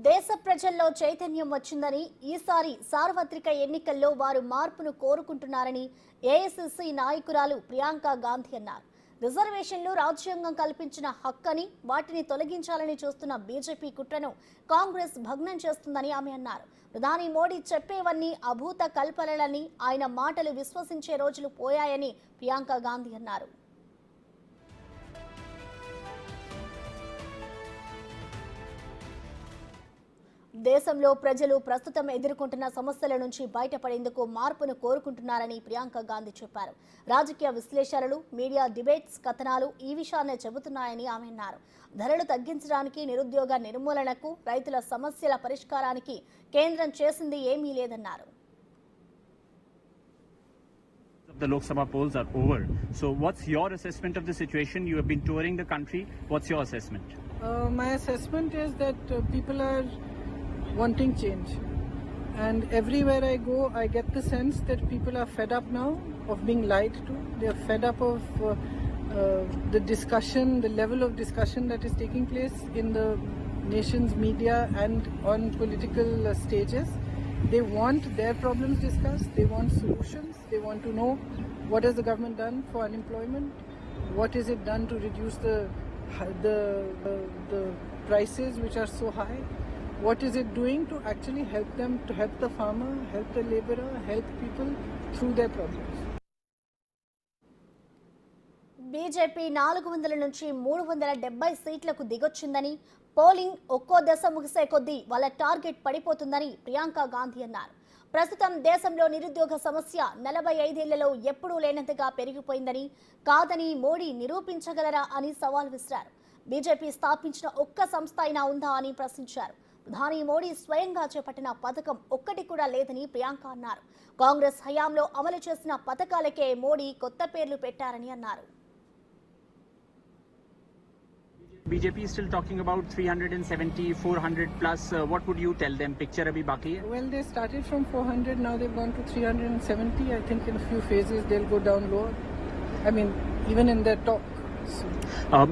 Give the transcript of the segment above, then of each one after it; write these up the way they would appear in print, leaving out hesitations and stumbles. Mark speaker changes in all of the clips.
Speaker 1: దేశ ప్రజల్లో చైతన్యం వచ్చిందని ఈసారి సార్వత్రిక ఎన్నికల్లో వారు మార్పును కోరుకుంటున్నారని ఏఐసీసీ నాయకురాలు ప్రియాంక గాంధీ అన్నారు. రిజర్వేషన్లు రాజ్యాంగం కల్పించిన హక్కని వాటిని తొలగించాలని చూస్తున్న బీజేపీ కుట్రను కాంగ్రెస్ భగ్నం చేస్తుందని ఆమె అన్నారు. ప్రధాని మోడీ చెప్పేవన్నీ అభూత కల్పనలని, ఆయన మాటలు విశ్వసించే రోజులు పోయాయని ప్రియాంక గాంధీ అన్నారు. దేశంలో ప్రజలు ప్రస్తుతం ఎదుర్కొంటున్న సమస్యల నుంచి బయటపడేందుకు మార్పును కోరుకుంటున్నారని ప్రియాంక గాంధీ చెప్పారు. రాజకీయ విశ్లేషణలు, మీడియా డిబేట్స్, కథనాలు ఈ విషయాన్నే చెబుతున్నాయని ఆమె అన్నారు. ధరలు తగ్గించడానికి, నిరుద్యోగ నిర్మూలనకు, రైతుల సమస్యల పరిష్కారానికి కేంద్రం చేసింది ఏమీ లేదన్నారు.
Speaker 2: The Lok Sabha polls are over. So what's your assessment of the situation? You have been touring the country. What's your assessment?
Speaker 3: My assessment is that people are wanting change, and everywhere I go I get the sense that people are fed up now of being lied to. They are fed up of the discussion, the level of discussion that is taking place in the nation's media and on political stages. They want their problems discussed, they want solutions, they want to know what has the government done for unemployment, what is it done to reduce the prices which are so high. What is it doing to actually help them, to help the farmer, help the laborer, help people through their problems?
Speaker 1: BJP 400 నుంచి 370 సీట్లకు దిగొచ్చిందని, polling ఒక్కో దశ ముగిసే కొద్దీ వాళ్ళ target పడిపోతుందని Priyanka Gandhi అన్నారు. ప్రస్తుతం దేశంలో నిరుద్యోగ సమస్య 45 ఏళ్లలో ఎప్పుడూ లేనంతగా పెరిగిపోయిందని, కాదని మోడీ నిరూపించగలరా అని సవాల్ విసిరారు. బీజేపీ స్థాపించిన ఒక్క సంస్థ అయినా ఉందా అని ప్రశ్నించారు. ప్రధాని మోడీ స్వయంగా చేపట్టిన పథకం ఒక్కటి కూడా లేదని ప్రియాంక అన్నారు. కాంగ్రెస్ హయాంలో అమలు చేసిన పథకాలకే మోడీ కొత్త పేర్లు పెట్టారని అన్నారు.
Speaker 2: BJP is still talking about 370, 400 plus. What would you tell them? Picture abhi baki hai?
Speaker 3: Well, they started from 400, now they've gone to 370. I think in a few phases they'll go down lower. I mean, even in their talk.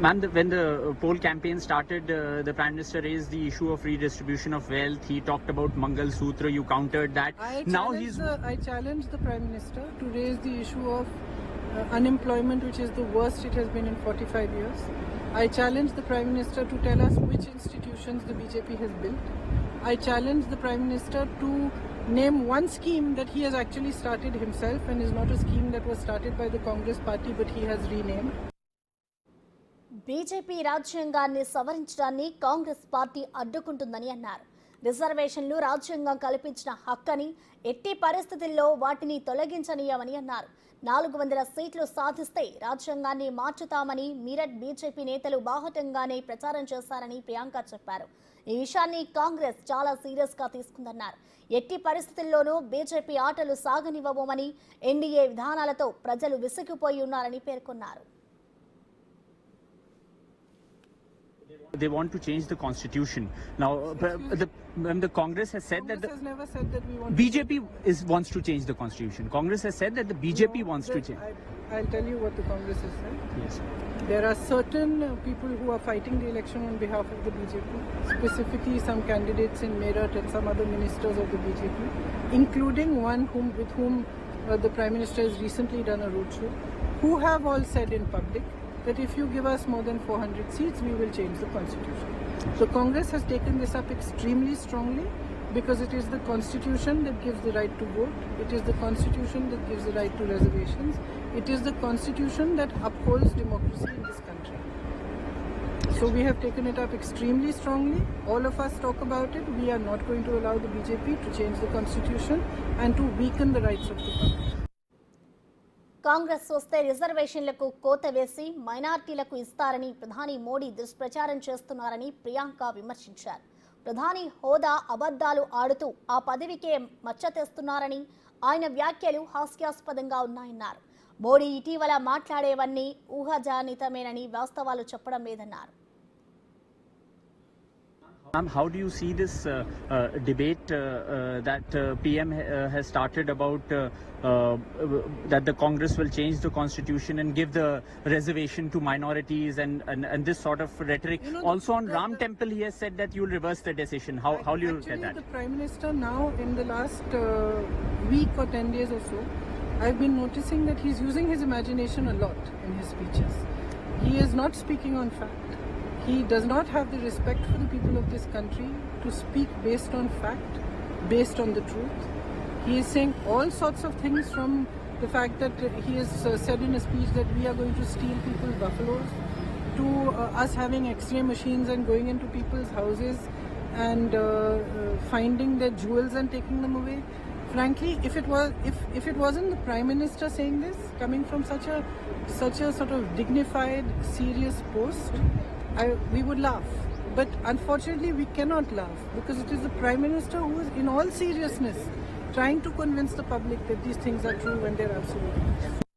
Speaker 2: Ma'am, when the poll campaign started, the Prime Minister raised the issue of redistribution of wealth. He talked about Mangal Sutra. You countered that.
Speaker 3: I challenged the Prime Minister to raise the issue of unemployment, which is the worst it has been in 45 years. I challenged the Prime Minister to tell us which institutions the BJP has built. I challenged the Prime Minister to name one scheme that he has actually started himself and is not a scheme that was started by the Congress party but he has renamed.
Speaker 1: BJP రాజ్యాంగాన్ని సవరించడాన్ని Congress party అడ్డుకుంటుందని అన్నారు. రిజర్వేషన్లు రాజ్యాంగం కల్పించిన హక్కని, ఎట్టి పరిస్థితుల్లో వాటిని తొలగించనీయమని అన్నారు. 400 సీట్లు సాధిస్తే రాజ్యాంగాన్ని మార్చుతామని మీరట్ బీజేపీ నేతలు బాహటంగానే ప్రచారం చేశారని ప్రియాంక చెప్పారు. ఈ విషయాన్ని కాంగ్రెస్ చాలా సీరియస్ గా తీసుకుందన్నారు. ఎట్టి పరిస్థితుల్లోనూ బీజేపీ ఆటలు సాగనివ్వబోమని, ఎన్డీఏ విధానాలతో ప్రజలు విసిగిపోయి ఉన్నారని పేర్కొన్నారు.
Speaker 2: They want to change the constitution. Now, the Congress has said
Speaker 3: Congress
Speaker 2: that
Speaker 3: has never said that we want
Speaker 2: BJP wants to change the constitution. Congress has said that the BJP wants to change.
Speaker 3: I'll tell you what the Congress has said.
Speaker 2: Yes.
Speaker 3: There are certain people who are fighting the election on behalf of the BJP, specifically some candidates in Meerut and some other ministers of the BJP, including one with whom the Prime Minister has recently done a roadshow, who have all said in public that if you give us more than 400 seats, we will change the constitution. So Congress has taken this up extremely strongly because it is the constitution that gives the right to vote. It is the constitution that gives the right to reservations. It is the constitution that upholds democracy in this country. So we have taken it up extremely strongly. All of us talk about it. We are not going to allow the BJP to change the constitution and to weaken the rights of the public.
Speaker 1: Congress వస్తే రిజర్వేషన్లకు కోత వేసి మైనార్టీలకు ఇస్తారని ప్రధాని మోడీ దుష్ప్రచారం చేస్తున్నారని ప్రియాంక విమర్శించారు. ప్రధాని హోదా అబద్ధాలు ఆడుతూ ఆ పదవికే మచ్చ తెస్తున్నారని, ఆయన వ్యాఖ్యలు హాస్యాస్పదంగా ఉన్నాయన్నారు. మోడీ ఇటీవల మాట్లాడేవన్నీ ఊహాజానితమేనని, వాస్తవాలు చెప్పడం లేదన్నారు.
Speaker 2: How do you see this debate that PM has started about that the Congress will change the constitution and give the reservation to minorities and this sort of rhetoric?
Speaker 3: You know,
Speaker 2: Also on Ram Temple, he has said that you will reverse the decision. How do you look at that?
Speaker 3: The Prime Minister now, in the last week or 10 days or so, I've been noticing that he's using his imagination a lot in his speeches. He is not speaking on fact. He does not have the respect for the people of this country to speak based on fact, based on the truth. He is saying all sorts of things, from the fact that he has said in a speech that we are going to steal people's buffaloes, to us having X-ray machines and going into people's houses and finding their jewels and taking them away. Frankly, if it wasn't the Prime Minister saying this, coming from such a sort of dignified, serious post, we would laugh. But unfortunately, we cannot laugh, because it is the Prime Minister who is, in all seriousness, trying to convince the public that these things are true when they're absolutely not.